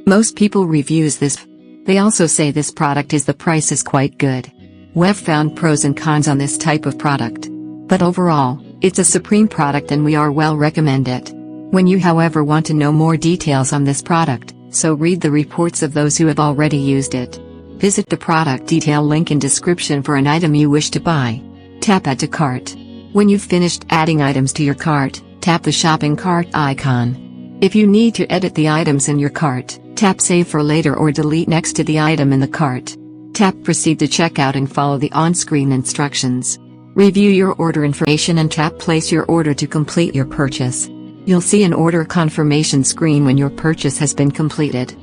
Most people reviews this. They also say this product is the price is quite good. We've found pros and cons on this type of product. But overall, it's a supreme product and we are well recommend it. When you however want to know more details on this product, so read the reports of those who have already used it. Visit the product detail link in description for an item you wish to buy. Tap Add to Cart. When you've finished adding items to your cart, tap the shopping cart icon. If you need to edit the items in your cart, tap Save for later or delete next to the item in the cart. Tap Proceed to checkout and follow the on-screen instructions. Review your order information and tap Place your order to complete your purchase. You'll see an order confirmation screen when your purchase has been completed.